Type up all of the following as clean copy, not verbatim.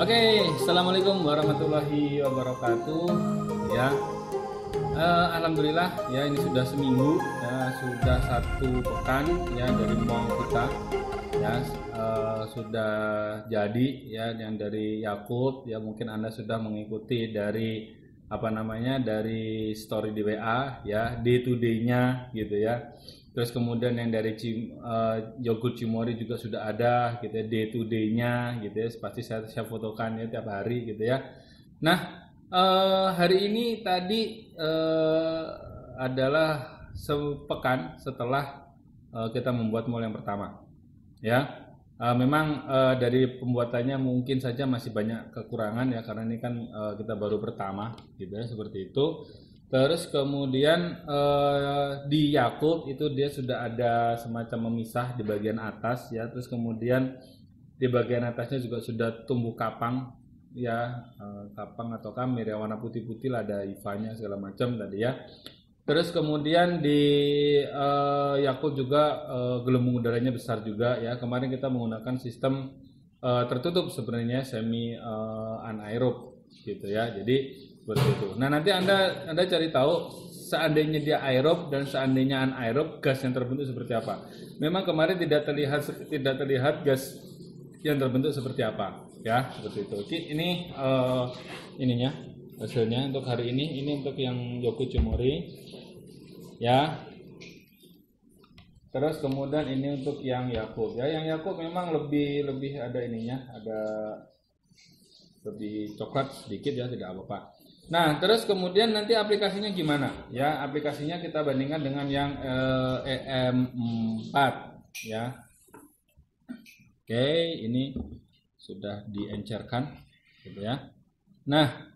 Oke, assalamualaikum warahmatullahi wabarakatuh. Ya, alhamdulillah ya ini sudah seminggu, ya sudah 1 pekan ya dari mall kita, ya sudah jadi ya yang dari Yakult ya mungkin Anda sudah mengikuti dari dari story di WA ya day to day-nya gitu ya. Terus kemudian yang dari yogurt Cimory juga sudah ada gitu ya day to day-nya gitu ya. Pasti saya fotokan ya tiap hari gitu ya. Nah, hari ini tadi adalah sepekan setelah kita membuat mall yang pertama ya. Memang dari pembuatannya mungkin saja masih banyak kekurangan ya karena ini kan kita baru pertama gitu ya seperti itu. Terus kemudian di Yakult itu dia sudah ada semacam memisah di bagian atas ya. Terus kemudian di bagian atasnya juga sudah tumbuh kapang ya, kapang atau kamir ya warna putih-putih lah, ada ivanya segala macam tadi ya. Terus kemudian di Yakult juga gelembung udaranya besar juga ya. Kemarin kita menggunakan sistem tertutup sebenarnya semi anaerob gitu ya. Jadi seperti itu. Nah, nanti Anda cari tahu seandainya dia aerob dan seandainya anaerob gas yang terbentuk seperti apa. Memang kemarin tidak terlihat gas yang terbentuk seperti apa ya, seperti itu. Oke, ini ininya hasilnya untuk hari ini. Ini untuk yang Yoku Cimory ya. Terus kemudian ini untuk yang Yakult ya. Yang Yakult memang lebih ada ininya, ada lebih coklat sedikit ya, tidak apa-apa. Nah, terus kemudian nanti aplikasinya gimana? Ya, aplikasinya kita bandingkan dengan yang EM4 ya. Oke, ini sudah diencerkan gitu ya. Nah,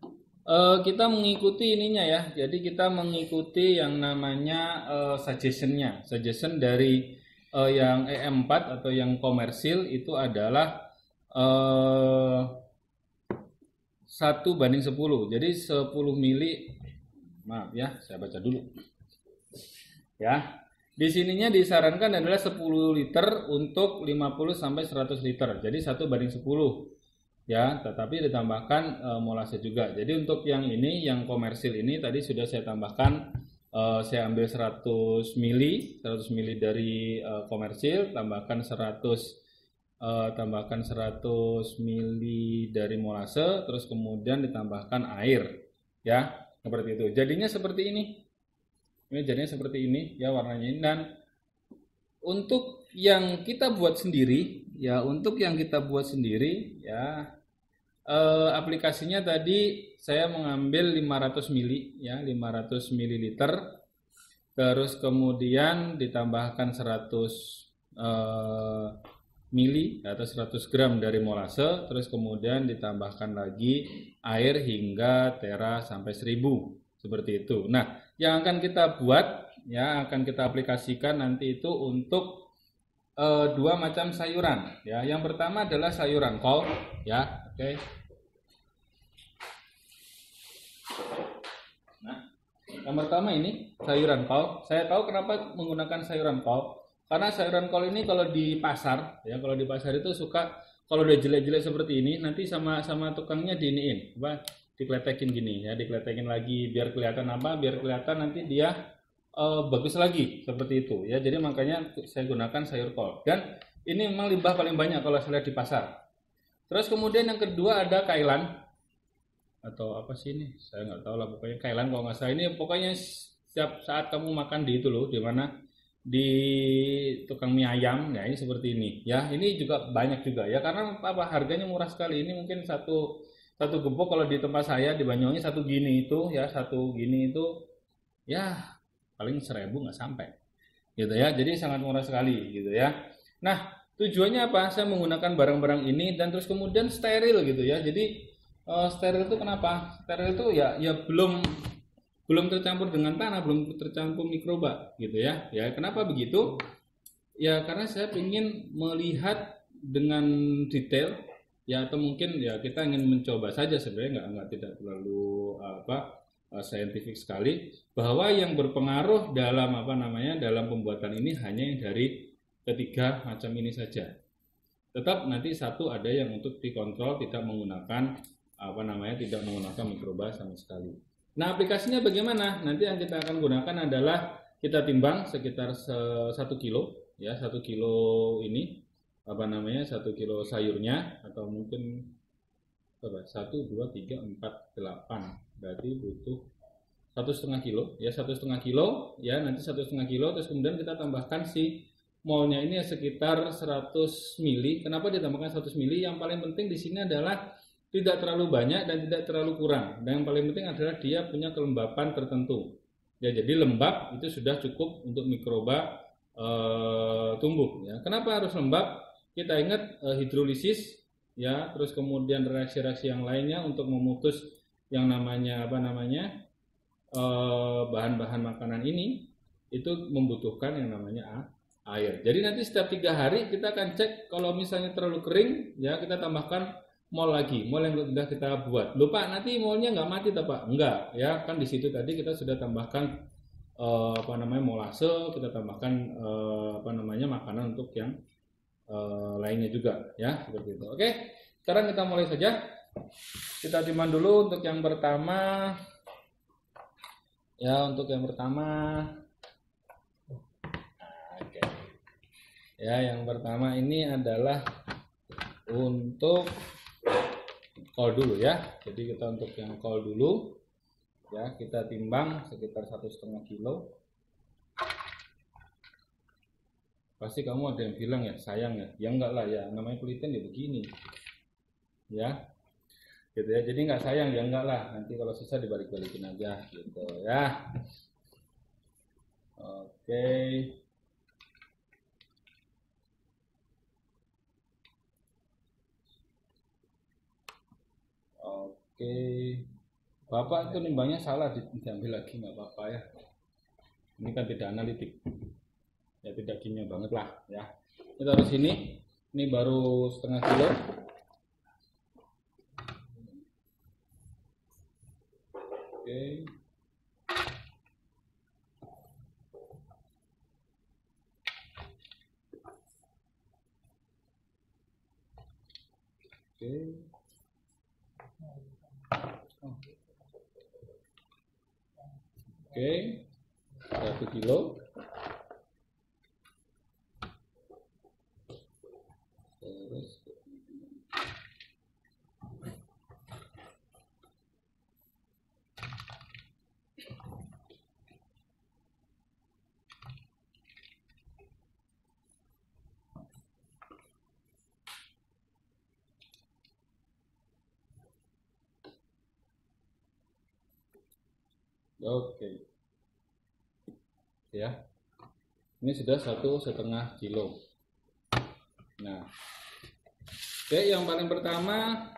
kita mengikuti ininya ya. Jadi kita mengikuti yang namanya suggestion dari yang EM4 atau yang komersil itu adalah 1:10. Jadi 10 mili. Maaf ya, saya baca dulu. Ya. Di sininya disarankan adalah 10 liter untuk 50 sampai 100 liter. Jadi 1:10. Ya, tetapi ditambahkan molase juga. Jadi untuk yang ini, yang komersil ini tadi sudah saya tambahkan, saya ambil 100 mili dari komersil, tambahkan 100 mili dari molase, terus kemudian ditambahkan air ya, seperti itu. Jadinya seperti ini. Ini jadinya seperti ini ya warnanya ini. Dan untuk yang kita buat sendiri ya, aplikasinya tadi saya mengambil 500 mili ya, 500 mililiter. Terus kemudian ditambahkan 100 mili atau 100 gram dari molase, terus kemudian ditambahkan lagi air hingga tera sampai 1000 seperti itu. Nah, yang akan kita buat ya, akan kita aplikasikan nanti itu untuk 2 macam sayuran ya. Yang pertama adalah sayuran kol ya, oke. Nah, yang pertama ini sayuran kol. Saya tahu kenapa menggunakan sayuran kol. Karena sayuran kol ini kalau di pasar ya, kalau di pasar itu suka kalau udah jelek-jelek seperti ini nanti sama tukangnya diiniin, dikletekin gini ya, dikletekin lagi biar kelihatan biar kelihatan nanti dia bagus lagi seperti itu ya. Jadi makanya saya gunakan sayur kol. Dan ini memang limbah paling banyak kalau saya lihat di pasar. Terus kemudian yang kedua ada kailan atau apa sih ini? Saya nggak tahu lah, pokoknya kailan kalau nggak salah. Ini pokoknya setiap saat kamu makan di itu loh, di mana di tukang mie ayam ya, ini seperti ini ya. Ini juga banyak juga ya, karena harganya murah sekali. Ini mungkin satu gepok kalau di tempat saya di Banyuwangi satu gini itu ya paling 1.000 nggak sampai gitu ya. Jadi sangat murah sekali gitu ya. Nah, tujuannya apa? Saya menggunakan barang-barang ini dan terus kemudian steril gitu ya. Jadi steril itu kenapa? Steril itu ya belum tercampur dengan tanah, belum tercampur mikroba gitu ya. Ya, kenapa begitu? Ya karena saya ingin melihat dengan detail ya, atau mungkin ya kita ingin mencoba saja sebenarnya, tidak terlalu saintifik sekali, bahwa yang berpengaruh dalam dalam pembuatan ini hanya yang dari ketiga macam ini saja. Tetap nanti satu ada yang untuk dikontrol tidak menggunakan tidak menggunakan mikroba sama sekali. Nah, aplikasinya bagaimana? Nanti yang kita akan gunakan adalah kita timbang sekitar 1 kilo ya, 1 kilo ini 1 kilo sayurnya, atau mungkin 1, 2, 3, 4, 8, berarti butuh 1,5 kilo ya, 1,5 kilo ya, nanti 1,5 kilo. Terus kemudian kita tambahkan si molnya ini sekitar 100 mili. Kenapa ditambahkan 100 mili? Yang paling penting di sini adalah tidak terlalu banyak dan tidak terlalu kurang. Dan yang paling penting adalah dia punya kelembapan tertentu. Ya, jadi lembab itu sudah cukup untuk mikroba tumbuh. Ya. Kenapa harus lembab? Kita ingat hidrolisis, ya, terus kemudian reaksi-reaksi yang lainnya untuk memutus yang namanya bahan-bahan makanan ini itu membutuhkan yang namanya air. Jadi nanti setiap 3 hari kita akan cek, kalau misalnya terlalu kering ya kita tambahkan mol lagi, mol yang sudah kita buat. Lupa nanti molnya nggak mati tak Pak? Enggak ya, kan di situ tadi kita sudah tambahkan molase, kita tambahkan makanan untuk yang lainnya juga ya, seperti itu. Oke, sekarang kita mulai saja. Kita timbang dulu untuk yang pertama. Ya, untuk yang pertama. Oke. Ya, yang pertama ini adalah untuk kol dulu ya. Jadi kita untuk yang kol dulu ya, kita timbang sekitar 1,5 kilo. Pasti kamu ada yang bilang ya, sayang ya. Ya enggak lah ya, namanya penelitian ya begini. Ya. Gitu ya. Jadi enggak sayang ya, enggak lah. Nanti kalau susah dibalik-balikin aja gitu ya. Oke. Oke, Bapak itu nimbangnya salah, diambil lagi nggak apa-apa ya. Ini kan tidak analitik, ya tidak kimia banget lah ya. Kita taruh sini, ini baru 0,5 kilo. Oke. Oke. Oke, 1 kilo. Terus oke. Ya. Ini sudah 1,5 kilo. Nah, oke, yang paling pertama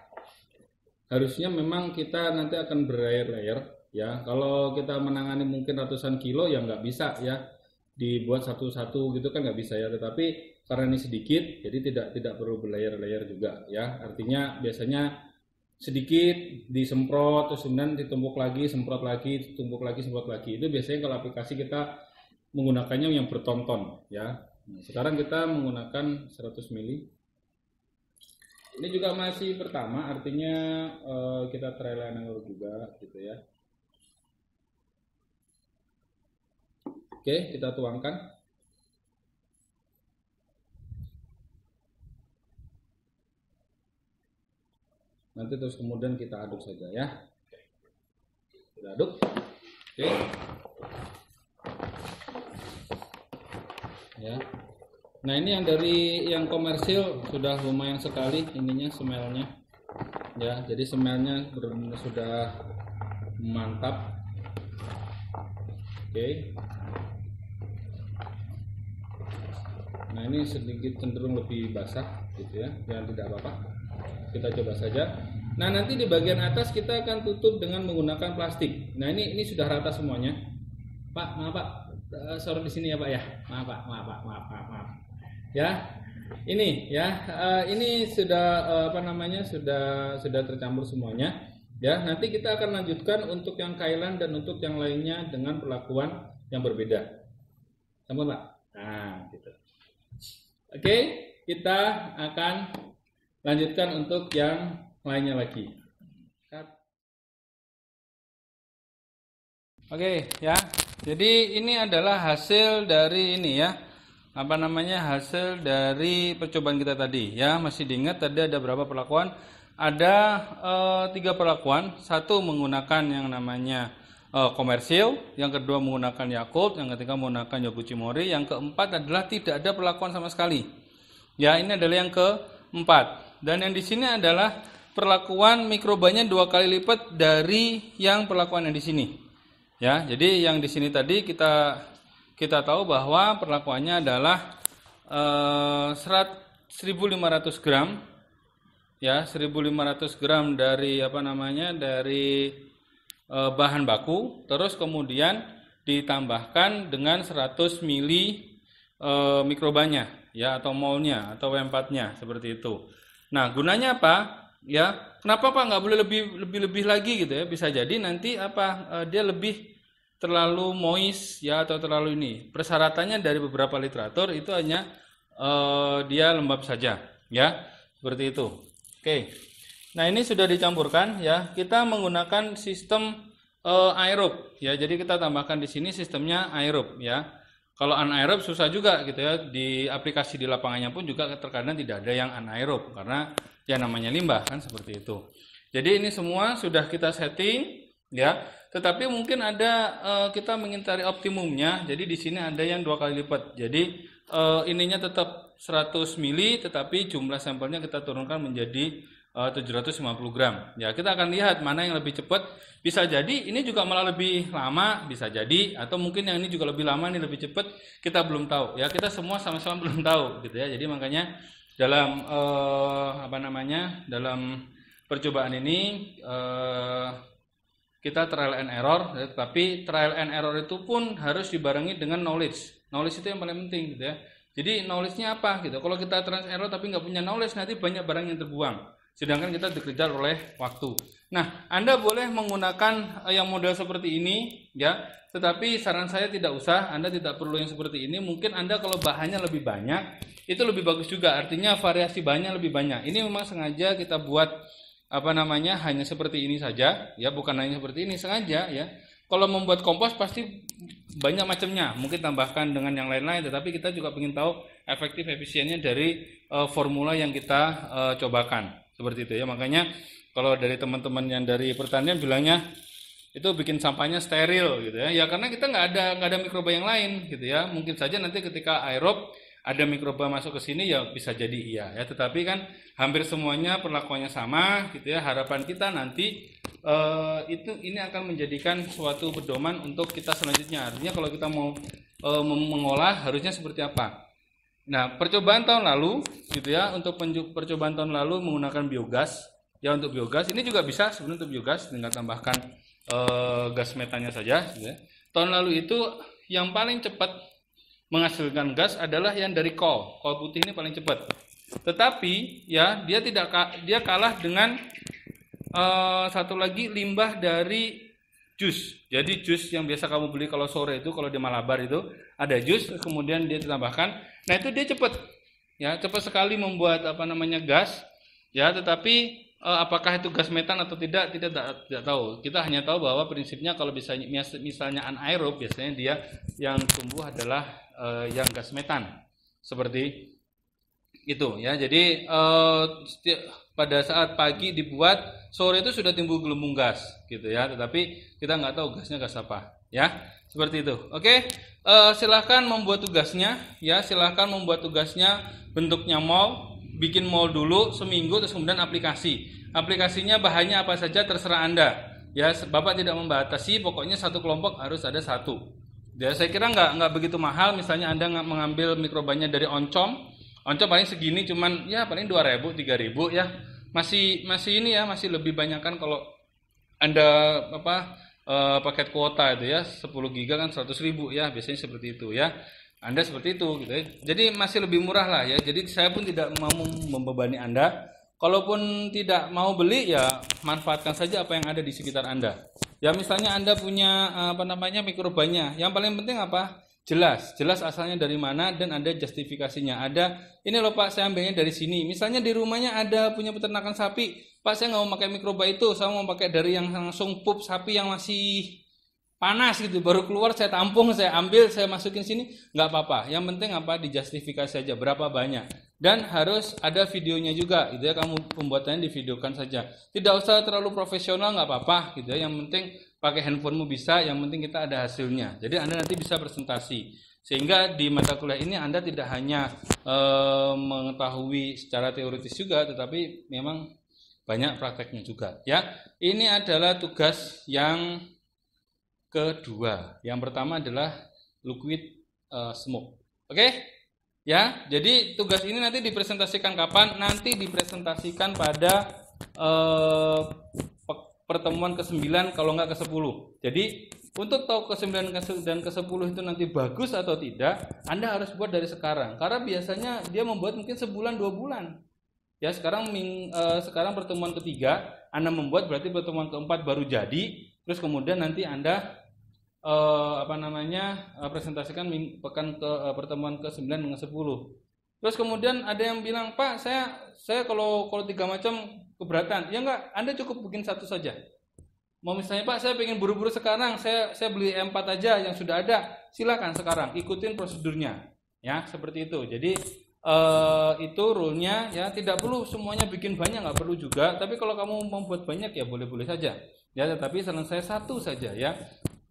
harusnya memang kita nanti akan berlayer-layer ya. Kalau kita menangani mungkin ratusan kilo ya nggak bisa ya dibuat satu-satu gitu kan nggak bisa ya. Tetapi karena ini sedikit, jadi tidak perlu berlayer-layer juga ya. Artinya biasanya sedikit disemprot, terus kemudian ditumpuk lagi, semprot lagi, ditumpuk lagi, semprot lagi. Itu biasanya kalau aplikasi kita menggunakannya yang bertonton ya. Nah, sekarang kita menggunakan 100 mili. Ini juga masih pertama, artinya kita trial and error juga gitu ya. Oke, kita tuangkan. Nanti terus kemudian kita aduk saja ya. Kita aduk. Oke. Ya. Nah, ini yang dari yang komersil sudah lumayan sekali ininya, smellnya. Ya, jadi smellnya benar-benar sudah mantap. Oke. Nah, ini sedikit cenderung lebih basah gitu ya. Yang tidak apa-apa. Kita coba saja. Nah, nanti di bagian atas kita akan tutup dengan menggunakan plastik. Nah, ini sudah rata semuanya. Pak, maaf Pak. Sorot di sini ya Pak ya. Maaf Pak, maaf. Ya. Ini ya, ini sudah sudah tercampur semuanya. Ya, nanti kita akan lanjutkan untuk yang kailan dan untuk yang lainnya dengan perlakuan yang berbeda. Sama Pak. Nah, gitu. Oke. kita akan lanjutkan untuk yang lainnya lagi. Oke ya, jadi ini adalah hasil dari ini ya, hasil dari percobaan kita tadi ya. Masih diingat tadi ada berapa perlakuan? Ada 3 perlakuan. Satu menggunakan yang namanya komersil, yang kedua menggunakan Yakult, yang ketiga menggunakan Yoguchi-Mori, yang keempat adalah tidak ada perlakuan sama sekali. Ya, ini adalah yang keempat. Dan yang di sini adalah perlakuan mikrobanya 2 kali lipat dari yang perlakuan yang di sini. Ya, jadi yang di sini tadi kita tahu bahwa perlakuannya adalah 1.500 gram, ya 1.500 gram dari dari bahan baku, terus kemudian ditambahkan dengan 100 mili mikrobanya, ya atau molnya atau W4-nya seperti itu. Nah, gunanya apa? Ya, kenapa Pak nggak boleh lebih lagi gitu ya? Bisa jadi nanti dia lebih terlalu moist ya atau terlalu ini. Persyaratannya dari beberapa literatur itu hanya dia lembab saja ya, seperti itu. Oke. Nah, ini sudah dicampurkan ya. Kita menggunakan sistem aerob ya. Jadi kita tambahkan di sini sistemnya aerob ya. Kalau anaerob susah juga gitu ya. Di aplikasi di lapangannya pun juga terkadang tidak ada yang anaerob karena ya namanya limbah kan seperti itu. Jadi ini semua sudah kita setting ya. Tetapi mungkin ada kita mengintari optimumnya. Jadi di sini ada yang 2 kali lipat. Jadi ininya tetap 100 mili tetapi jumlah sampelnya kita turunkan menjadi 750 gram. Ya, kita akan lihat mana yang lebih cepat. Bisa jadi ini juga malah lebih lama, bisa jadi, atau mungkin yang ini juga lebih lama, ini lebih cepat. Kita belum tahu. Ya, kita semua sama-sama belum tahu, gitu ya. Jadi makanya dalam dalam percobaan ini kita trial and error. Tapi trial and error itu pun harus dibarengi dengan knowledge. Knowledge itu yang paling penting, gitu ya. Jadi knowledge-nya apa, gitu? Kalau kita trial and error tapi nggak punya knowledge, nanti banyak barang yang terbuang. Sedangkan kita dikejar oleh waktu. Nah, Anda boleh menggunakan yang model seperti ini, ya. Tetapi saran saya tidak usah. Anda tidak perlu yang seperti ini. Mungkin Anda kalau bahannya lebih banyak, itu lebih bagus juga. Artinya variasi bahannya lebih banyak. Ini memang sengaja kita buat hanya seperti ini saja, ya. Bukan hanya seperti ini, sengaja, ya. Kalau membuat kompos pasti banyak macamnya. Mungkin tambahkan dengan yang lain-lain. Tetapi kita juga ingin tahu efektif efisiennya dari formula yang kita cobakan. Seperti itu ya, makanya kalau dari teman-teman yang dari pertanian bilangnya itu bikin sampahnya steril gitu ya. Ya karena kita nggak ada mikroba yang lain gitu ya. Mungkin saja nanti ketika aerob ada mikroba masuk ke sini ya bisa jadi iya ya. Tetapi kan hampir semuanya perlakuannya sama gitu ya. Harapan kita nanti ini akan menjadikan suatu pedoman untuk kita selanjutnya. Artinya kalau kita mau mengolah harusnya seperti apa. Nah, percobaan tahun lalu gitu ya, untuk percobaan tahun lalu menggunakan biogas. Ya, untuk biogas ini juga bisa sebenarnya untuk biogas dengan tambahkan gas metannya saja gitu ya. Tahun lalu itu yang paling cepat menghasilkan gas adalah yang dari kol. Kol putih ini paling cepat. Tetapi ya, dia kalah dengan satu lagi limbah dari jus. Jadi jus yang biasa kamu beli kalau sore itu, kalau di Malabar itu ada jus, kemudian dia ditambahkan. Nah itu dia cepat, ya cepat sekali membuat gas, ya. Tetapi apakah itu gas metan atau tidak tahu. Kita hanya tahu bahwa prinsipnya kalau misalnya anaerob biasanya dia yang tumbuh adalah yang gas metan, seperti itu, ya. Jadi pada saat pagi dibuat, sore itu sudah timbul gelembung gas gitu ya, tetapi kita nggak tahu gasnya gas apa ya, seperti itu. Oke, silahkan membuat tugasnya ya, silahkan membuat tugasnya bentuknya mol, bikin mol dulu seminggu, terus kemudian aplikasinya bahannya apa saja terserah Anda ya. Bapak tidak membatasi, pokoknya satu kelompok harus ada satu ya. Saya kira nggak begitu mahal. Misalnya Anda mengambil mikrobanya dari oncom paling segini, cuman ya paling 2.000 3.000 ya, masih ini ya, masih lebih banyak kan kalau Anda paket kuota itu ya 10 giga kan 100.000 ya, biasanya seperti itu ya. Anda seperti itu gitu ya. Jadi masih lebih murah lah ya. Jadi saya pun tidak mau membebani Anda. Kalaupun tidak mau beli ya manfaatkan saja apa yang ada di sekitar Anda. Ya misalnya Anda punya mikrobanya, yang paling penting apa? jelas asalnya dari mana dan ada justifikasinya. Ada, ini loh Pak, saya ambilnya dari sini. Misalnya di rumahnya ada punya peternakan sapi, Pak saya nggak mau pakai mikroba itu, saya mau pakai dari yang langsung pup sapi yang masih panas gitu, baru keluar saya tampung, saya ambil, saya masukin sini, nggak apa-apa. Yang penting apa, dijustifikasi saja berapa banyak. Dan harus ada videonya juga, gitu ya. Kamu pembuatannya divideokan saja. Tidak usah terlalu profesional, nggak apa-apa, gitu ya. Yang penting pakai handphonemu bisa, yang penting kita ada hasilnya. Jadi Anda nanti bisa presentasi. Sehingga di mata kuliah ini Anda tidak hanya mengetahui secara teoritis juga, tetapi memang banyak prakteknya juga. Ya, ini adalah tugas yang kedua. Yang pertama adalah liquid smoke. Oke? Ya, jadi tugas ini nanti dipresentasikan kapan? Nanti dipresentasikan pada pertemuan ke-9 kalau nggak ke-10. Jadi untuk tahu ke-9 dan ke-10 itu nanti bagus atau tidak, Anda harus buat dari sekarang. Karena biasanya dia membuat mungkin sebulan 2 bulan. Ya, sekarang pertemuan ketiga Anda membuat, berarti pertemuan keempat baru jadi. Terus kemudian nanti Anda presentasikan pertemuan ke-9 dengan 10. Terus kemudian ada yang bilang, Pak, saya kalau 3 macam keberatan. Ya enggak, Anda cukup bikin 1 saja. Mau misalnya, Pak, saya pengen buru-buru sekarang, saya beli E4 aja yang sudah ada. Silakan sekarang, ikutin prosedurnya. Ya, seperti itu. Jadi itu rule-nya, ya, tidak perlu semuanya bikin banyak, nggak perlu juga. Tapi kalau kamu membuat banyak ya boleh-boleh saja. Ya, tetapi selesai 1 saja ya.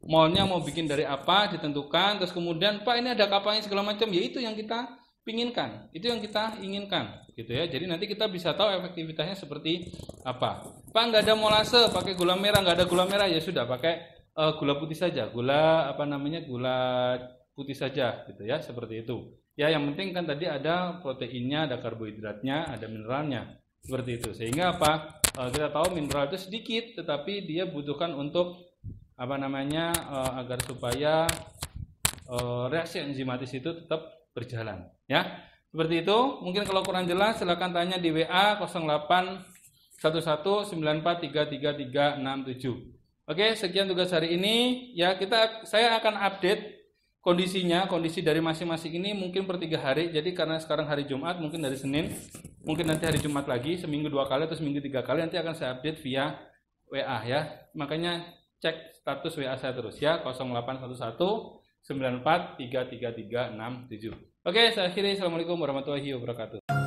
Mallnya mau bikin dari apa ditentukan, terus kemudian Pak ini ada kapalnya segala macam, ya itu yang kita pinginkan, itu yang kita inginkan, gitu ya. Jadi nanti kita bisa tahu efektivitasnya seperti apa. Pak nggak ada molase, pakai gula merah, nggak ada gula merah, ya sudah pakai gula putih saja, gula putih saja, gitu ya, seperti itu. Ya yang penting kan tadi ada proteinnya, ada karbohidratnya, ada mineralnya, seperti itu. Sehingga apa? Kita tahu mineral itu sedikit, tetapi dia butuhkan untuk agar supaya reaksi enzimatis itu tetap berjalan, ya. Seperti itu. Mungkin kalau kurang jelas silakan tanya di WA 081194333367. Oke, sekian tugas hari ini. Ya, saya akan update kondisi dari masing-masing ini mungkin per 3 hari. Jadi karena sekarang hari Jumat, mungkin dari Senin, mungkin nanti hari Jumat lagi, seminggu 2 kali atau seminggu 3 kali nanti akan saya update via WA ya. Makanya cek status WA saya terus ya, 081194333367. Oke, saya akhiri. Assalamualaikum warahmatullahi wabarakatuh.